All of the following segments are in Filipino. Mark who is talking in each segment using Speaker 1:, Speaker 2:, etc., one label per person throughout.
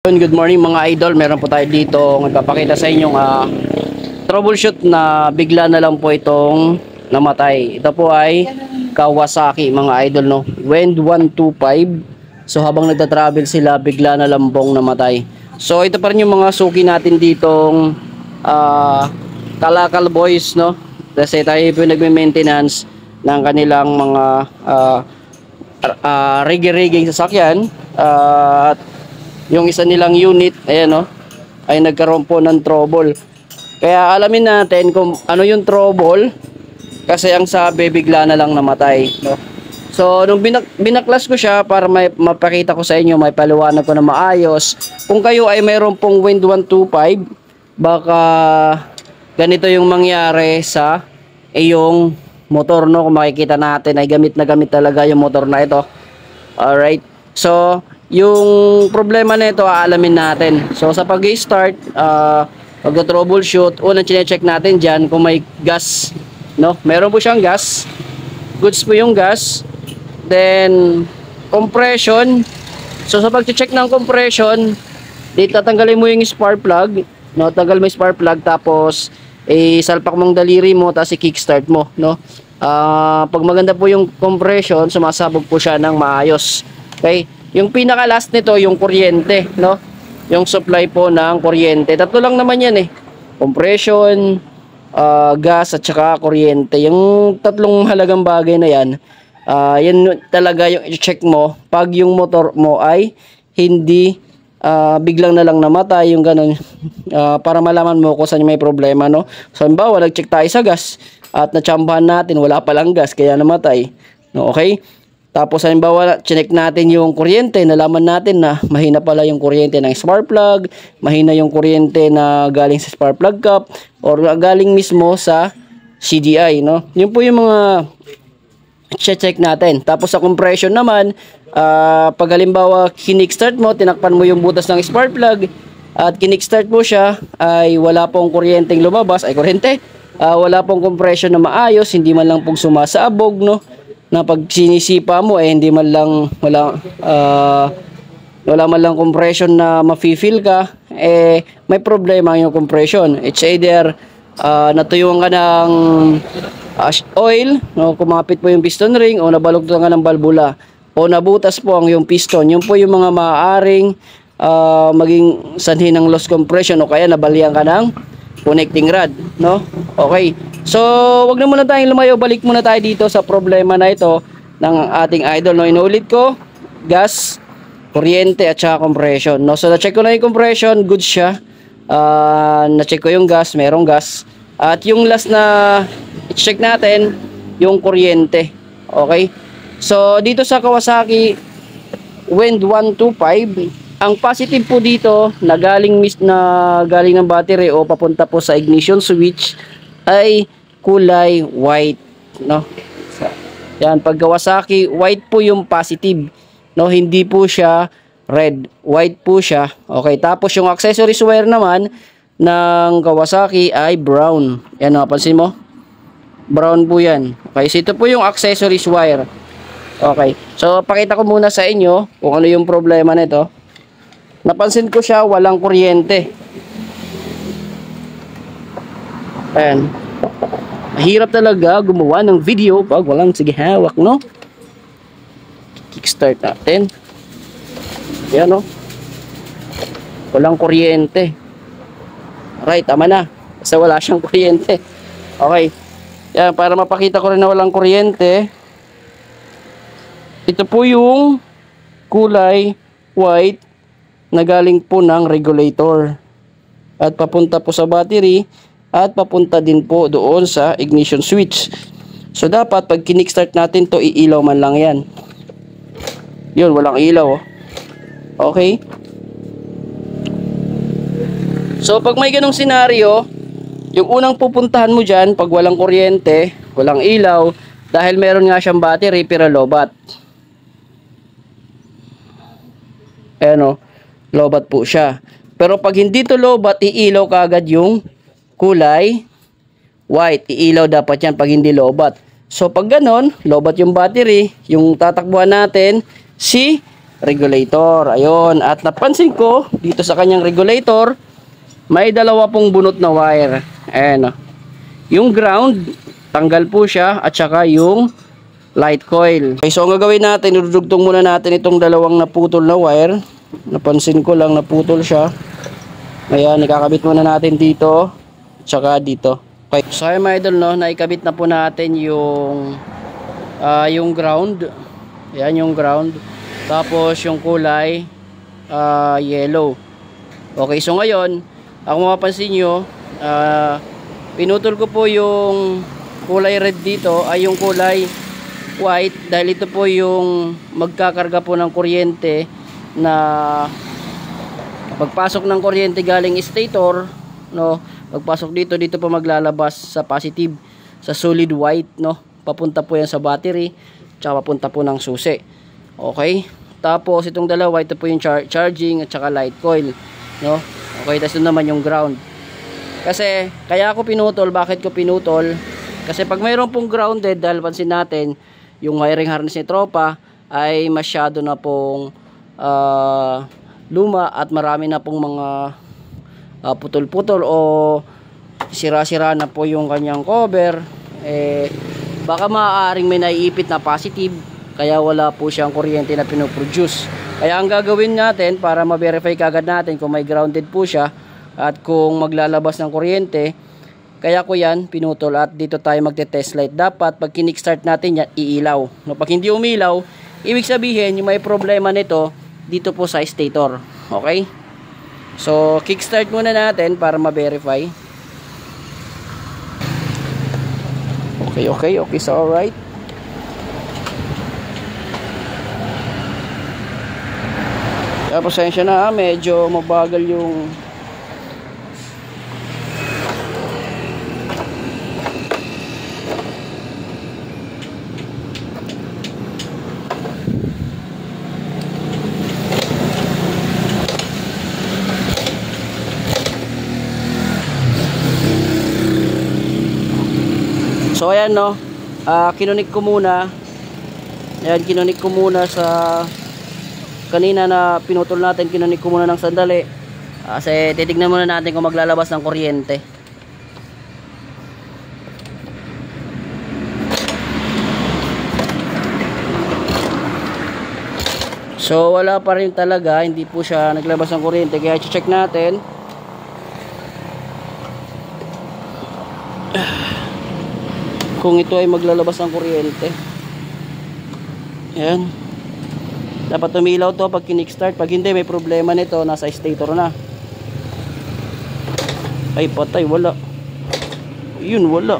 Speaker 1: Good morning mga idol, meron po tayo dito nagpapakita sa inyong troubleshoot na bigla na lang po itong namatay. Ito po ay Kawasaki mga idol, no, Wind 125. So habang nagta-travel sila, bigla na lang pong namatay. So ito pa rin yung mga suki natin ditong Kalakal Boys, no, kasi tayo po nagme-maintenance ng kanilang mga rigging sasakyan at yung isa nilang unit, ayan, no, ay nagkaroon po ng trouble. Kaya alamin natin kung ano yung trouble, kasi ang sabi bigla na lang namatay, no? So nung binaklas ko siya para mapakita ko sa inyo, may paliwanag ko na maayos. Kung kayo ay mayroon pong Wind 125, baka ganito yung mangyari sa iyong motor, no? Kung makikita natin ay gamit na gamit talaga yung motor na ito. Alright, so yung problema nito aalamin natin. So sa pag-i-start, pag-troubleshoot, unang chine-check natin diyan kung may gas, no? Meron po siyang gas. Goods po yung gas. Then compression. So sa pag-check ng compression, dito tatanggalin mo yung spark plug, no? Tanggal mo yung spark plug, tapos salpak mong daliri mo, tapos i-kickstart mo, no? Pag maganda po yung compression, sumasabog po siya ng maayos. Okay? Yung pinaka last nito, yung kuryente, no? Yung supply po ng kuryente. Tatlo lang naman yan, compression, gas at saka kuryente. Yung tatlong halagang bagay na yan, yan talaga yung i-check mo pag yung motor mo ay hindi biglang na lang namatay, yung ganun, para malaman mo kung saan may problema, no? So halimbawa, nag-check tayo sa gas at natsambahan natin wala palang gas kaya namatay, no? Okay? Tapos halimbawa, chinek natin yung kuryente, nalaman natin na mahina pala yung kuryente ng spark plug, mahina yung kuryente na galing sa spark plug cap, or galing mismo sa CDI, no? Yun po yung mga check natin. Tapos sa compression naman, pag halimbawa kinickstart mo, tinakpan mo yung butas ng spark plug at kinickstart mo siya, ay wala pong kuryenteng lumabas, wala pong compression na maayos, hindi man lang pong sumasabog, no? Na pag sinisipa mo hindi man lang wala man lang compression na mafe-feel ka, may problema yung compression. It's either natuyuan ka ng oil, no, kumapit po yung piston ring, o nabalugtan ka ng balbula, o nabutas po ang yung piston. Yun po yung mga maaaring maging sanhi ng loss compression, o kaya nabalian ka ng connecting rod, no? Okay. So, wag na muna tayong lumayo, balik muna tayo dito sa problema na ito ng ating idol, no? Inuulit ko, gas, kuryente at saka compression, no? So, na-check ko na yung compression, good siya. Na-check ko yung gas, merong gas. At yung last na i-check natin, yung kuryente. Okay? So, dito sa Kawasaki Wind 125, ang positive po dito na galing ng battery o papunta po sa ignition switch ay kulay white, no? Yan, pag Kawasaki, white po yung positive, no? Hindi po siya red, white po siya. Okay, tapos yung accessories wire naman ng Kawasaki ay brown. Yan, napansin mo? Brown po yan. Okay, so ito po yung accessories wire. Okay, so pakita ko muna sa inyo kung ano yung problema nito. Napansin ko siya, walang kuryente. Ayan. Mahirap talaga gumawa ng video pag walang hawak, no? Kickstart natin. Ayan, no? Walang kuryente. Right, tama na. Kasi wala siyang kuryente. Okay. Yan, para mapakita ko rin na walang kuryente, ito po yung kulay white na galing po ng regulator at papunta po sa battery at papunta din po doon sa ignition switch. So dapat pag kinickstart natin to, iilaw man lang yan. Yun, walang ilaw, oh. Okay. So pag may ganong senaryo, yung unang pupuntahan mo dyan pag walang kuryente, walang ilaw, dahil meron nga siyang battery pero lobat. Ayan, oh, lobat po siya. Pero pag hindi to lobat, iilaw kaagad yung kulay white. Iilaw dapat yan pag hindi lobat. So pag ganon, lobat yung battery, yung tatakbuhan natin si regulator. Ayun, at napansin ko dito sa kanyang regulator, may dalawa pong bunot na wire. Ayan, oh. Yung ground, tanggal po siya, at saka yung light coil. Okay, so ang gagawin natin, idudugtong muna natin itong dalawang naputol na wire. Napansin ko lang naputol siya. Ayan, ikakabit muna natin dito, at saka dito. Okay, so ayun mga idol, no, naikabit na po natin yung ground. Ayan yung ground. Tapos yung kulay yellow. Okay, so ngayon, ako mapapansin nyo, pinutol ko po yung kulay red dito, ay yung kulay white, dahil ito po yung magkakarga po ng kuryente, na pagpasok ng kuryente galing stator, no, pagpasok dito po maglalabas sa positive, sa solid white, no, papunta po yan sa battery, tsaka papunta po ng susi. Okay, tapos itong dalawa, ito po yung charging at saka light coil, no. Okay, tapos ito naman yung ground. Kasi kaya ako pinutol, bakit ko pinutol? Kasi pag mayroon pong grounded, dahil pansin natin yung wiring harness ni tropa ay masyado na pong luma, at marami na pong mga putol-putol o sira-sira na po yung kanyang cover, baka maaaring may naiipit na positive, kaya wala po siyang kuryente na pinoproduce. Kaya ang gagawin natin para ma-verify kagad natin kung may grounded po siya at kung maglalabas ng kuryente, kaya ko yan pinutol, at dito tayo magte-test light. Dapat pag kinikstart natin yan, iilaw. No, pag hindi umilaw, ibig sabihin yung may problema nito dito po sa stator. Okay? So, kickstart muna natin para ma-verify. Okay, so alright. Kaya pasensya na, medyo mabagal yung so ayan, no, kinunik ko muna. Ayan, kinunik ko muna sa kanina na pinutol natin, kinunik ko muna ng sandali. Kasi titignan muna natin kung maglalabas ng kuryente. So wala pa rin talaga, hindi po siya naglabas ng kuryente, kaya i-check natin. Kung ito ay maglalabas ng kuryente. Ayan. Dapat tumilaw to pag kinikstart. Pag hindi, may problema nito, nasa stator na. Ay patay, wala. Yun, wala.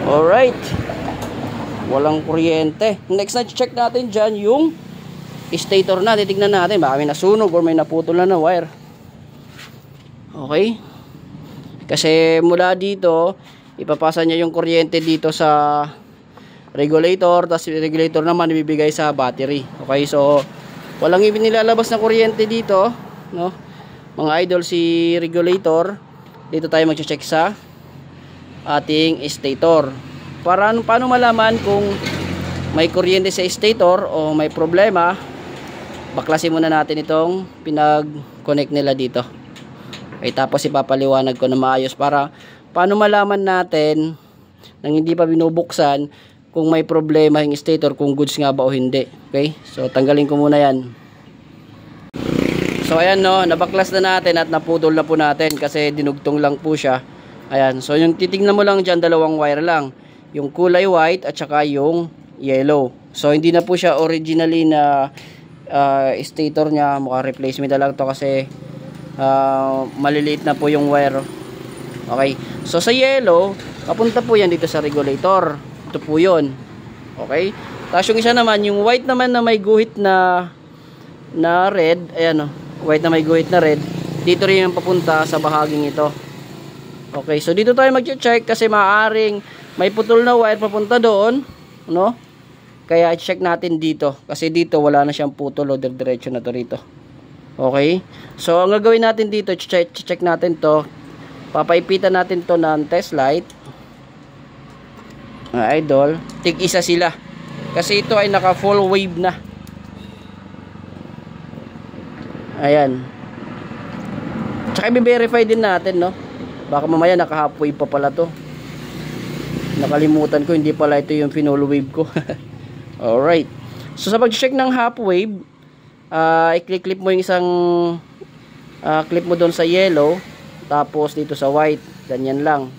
Speaker 1: Alright, walang kuryente. Next na check natin dyan yung stator na. Titignan natin baka may nasunog or may naputol na wire. Okay, kasi mula dito ipapasa niya yung kuryente dito sa regulator, tapos yung regulator naman ibibigay sa battery. Okay, so walang inilalabas na kuryente dito, no, mga idol, si regulator. Dito tayo mag-check sa ating stator. Paano malaman kung may kuryente sa stator o may problema? Baklasin muna natin itong pinag-connect nila dito. Okay, tapos ipapaliwanag ko na maayos para paano malaman natin nang hindi pa binubuksan kung may problema yung stator, kung goods nga ba o hindi. Okay, so tanggalin ko muna yan. So ayan, no, nabaklas na natin at naputol na po natin kasi dinugtong lang po siya. Ayan, so yung titignan mo lang dyan, dalawang wire lang, yung kulay white at saka yung yellow. So hindi na po siya originally na stator nya, mukha replacement na lang to kasi maliliit na po yung wire. Okay, so sa yellow papunta po yan dito sa regulator. Ito po yun. Okay, tapos yung isa naman, yung white naman na may guhit na red, ayan, white na may guhit na red, dito rin yung papunta sa bahaging ito. Okay, so dito tayo mag-check kasi maaaring may putol na wire papunta doon, no? Kaya i-check natin dito kasi dito wala na siyang putol o diretso na to rito. Okay, so ang gagawin natin dito, check natin to. Papaipitan natin to ng test light, mga idol. Tig isa sila kasi ito ay naka full wave na. Ayan. Tsaka i-verify din natin, no? Baka mamaya naka-halfway pa pala to. Nakalimutan ko, hindi pala ito yung full wave ko. Alright. So sa pag-check ng half wave, i-click mo yung isang clip mo doon sa yellow, tapos dito sa white, ganyan lang.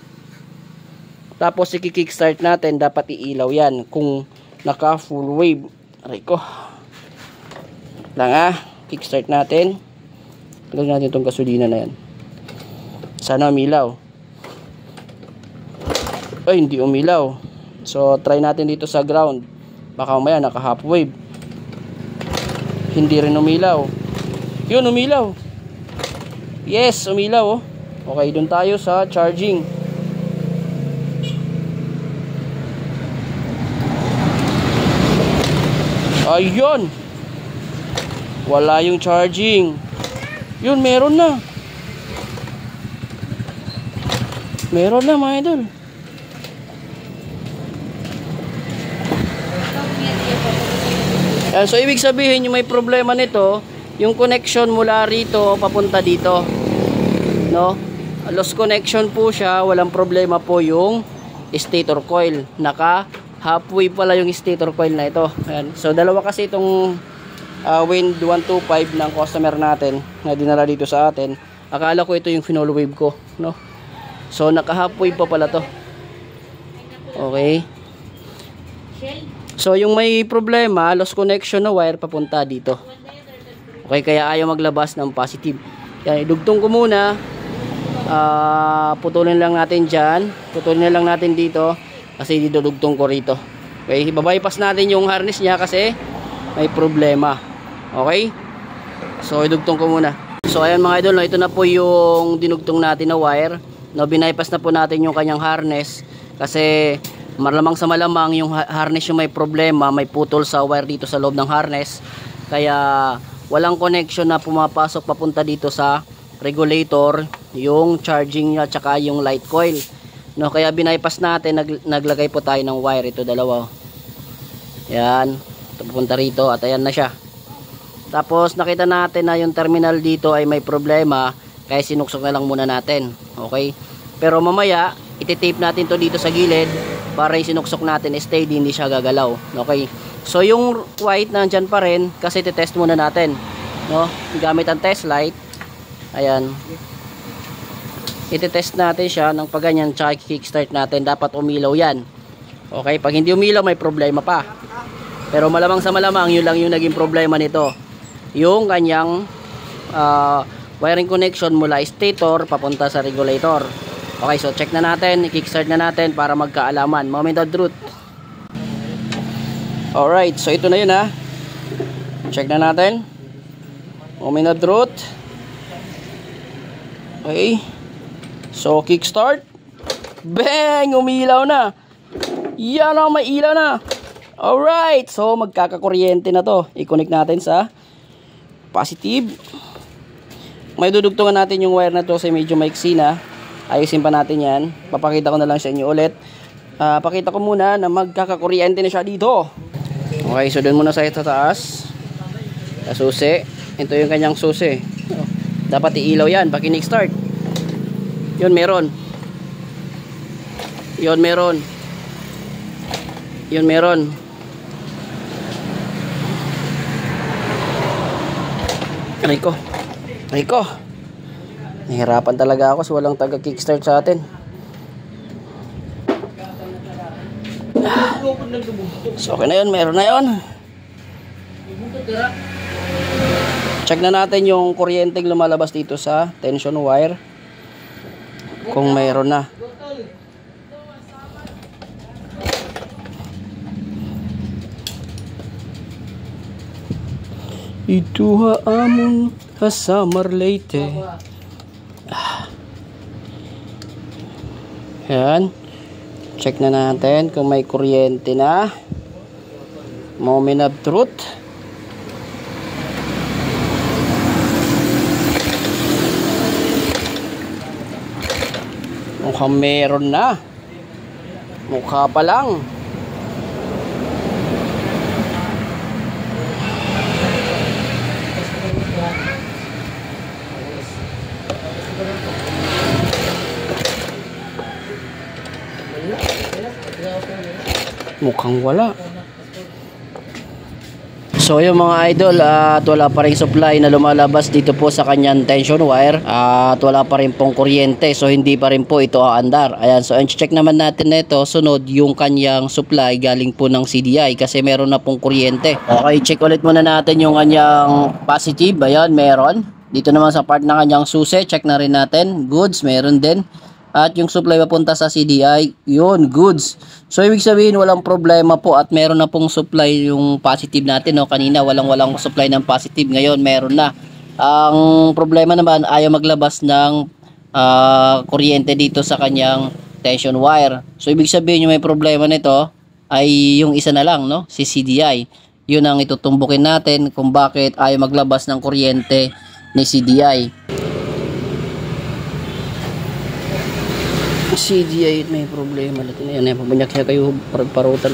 Speaker 1: Tapos i-kickstart natin, dapat iilaw yan kung naka full wave. Aray ko. Lang kickstart natin. Lagyan natin itong gasolina na yan. Sana umilaw. Ay, hindi umilaw. So try natin dito sa ground. Baka mamaya naka half wave. Hindi rin umilaw. Yun, umilaw. Yes, umilaw, oh. Okay, dun tayo sa charging. Ayun. Wala yung charging. Yun, meron na. Meron na, mga idol. So ibig sabihin yung may problema nito, yung connection mula rito papunta dito, no? Lost connection po siya, walang problema po yung stator coil. Naka halfway pala yung stator coil na ito. Ayan. So dalawa kasi itong Wind 125 ng customer natin na dinala dito sa atin. Akala ko ito yung full wave ko, no? So naka halfway pa pala to. Okay. So yung may problema, lost connection na wire papunta dito. Okay, kaya ayaw maglabas ng positive. Kaya idugtong ko muna. Putulin lang natin dyan. Putulin lang natin dito kasi didudugtong ko rito. Okay, ibabypass natin yung harness niya kasi may problema. Okay? So idugtong ko muna. So ayan mga idol, no, ito na po yung dinugtong natin na wire. No, binypass na po natin yung kanyang harness kasi malamang sa malamang yung harness yung may problema, may putol sa wire dito sa loob ng harness, kaya walang connection na pumapasok papunta dito sa regulator, yung charging niya tsaka yung light coil, no? Kaya binypass natin, naglagay po tayo ng wire, ito dalawa, yan, ito pupunta rito at ayan na siya. Tapos nakita natin na yung terminal dito ay may problema, kaya sinuksok na lang muna natin. Okay, pero mamaya iti-tape natin to dito sa gilid para yung sinuksok natin steady, hindi siya gagalaw. Okay, so yung white nandyan pa rin kasi titest muna natin, no? Gamit ang test light. Ayan, iti-test natin siya ng paganyan, tsaka kickstart natin. Dapat umilaw yan. Okay, pag hindi umilaw may problema pa, pero malamang sa malamang yun lang yung naging problema nito, yung kanyang wiring connection mula stator papunta sa regulator. Okay, so check na natin, i-kickstart na natin para magkaalaman. Moment of truth. Alright, so ito na yun ha. Check na natin. Moment of truth. Okay. So kickstart. Bang! Umilaw na. Yan o, may ilaw na. Alright, so magkakakuryente na to. I-connect natin sa positive. May dudugtungan natin yung wire na to kasi medyo maiksi na. Ayusin pa natin yan. Papakita ko na lang sa inyo ulit. Pakita ko muna na magkakakuryente na siya dito. Okay, so doon muna sa taas. Sa susi. Ito yung kanyang susi. Dapat iilaw yan pag kick-start. Yun, meron. Yun, meron. Yun, meron. Aray ko. Aray ko. Nahirapan talaga ako kasi walang taga-kickstart sa atin. So okay na yun, meron na yun. Check na natin yung kuryenteng lumalabas dito sa tension wire, kung mayroon na. Ito amon hasamar Leyte. Yan. Check na natin kung may kuryente na. Moment of truth. Mukhang meron na. Mukha pa lang. Mukhang wala. So yung mga idol, at wala pa rin supply na lumalabas dito po sa kanyang tension wire, at wala pa rin pong kuryente, so hindi pa rin po ito aandar. Ayan, so check naman natin na ito, sunod yung kanyang supply galing po ng CDI kasi meron na pong kuryente. Okay, check ulit muna natin yung kanyang positive. Ayan, meron. Dito naman sa part ng kanyang susi, check na rin natin. Goods, meron din. At yung supply papunta sa CDI, yun, goods. So ibig sabihin walang problema po at meron na pong supply yung positive natin, no? Kanina walang supply ng positive, ngayon meron na. Ang problema naman ayaw maglabas ng kuryente dito sa kanyang tension wire. So ibig sabihin yung may problema nito ay yung isa na lang, no? Si CDI. Yun ang itutumbukin natin kung bakit ayaw maglabas ng kuryente ni CDI. CDI may problema natin. Ayan, pabanyak siya kayo parutan.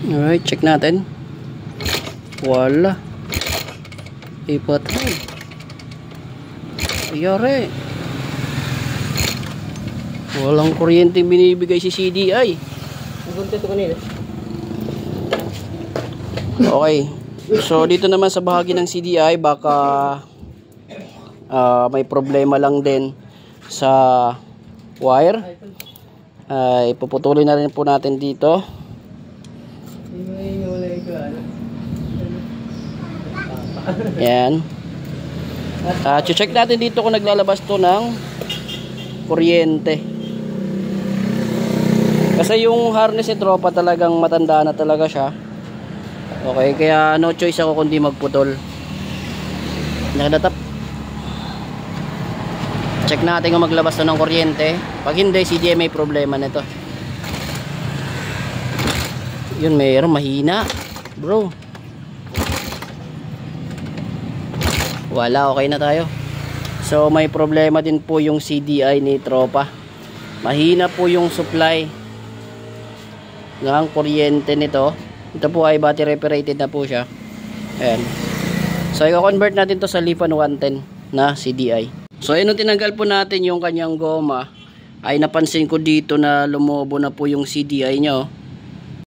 Speaker 1: Alright, check natin. Wala. Ipatay. Ayari. Walang kuryente binibigay si CDI. Okay. So dito naman sa bahagi ng CDI baka may problema lang din sa wire. Ipuputulin na rin po natin dito. Yan. Check natin dito kung naglalabas to ng kuryente. Kasi yung harness ni tropa talagang matanda na talaga siya. Okay, kaya no choice ako kundi magputol. Nakadatap. Check natin kung maglabas na ng kuryente. Pag hindi, CDI may problema nito. Yun, mayroon mahina. Bro. Wala, okay na tayo. So may problema din po yung CDI ni tropa. Mahina po yung supply ng kuryente nito. Ito po ay battery operated na po siya. Ayan. So i-convert natin to sa Lifan 110 na CDI. So ayun, nung tinanggal po natin yung kanyang goma, ay napansin ko dito na lumobo na po yung CDI nyo.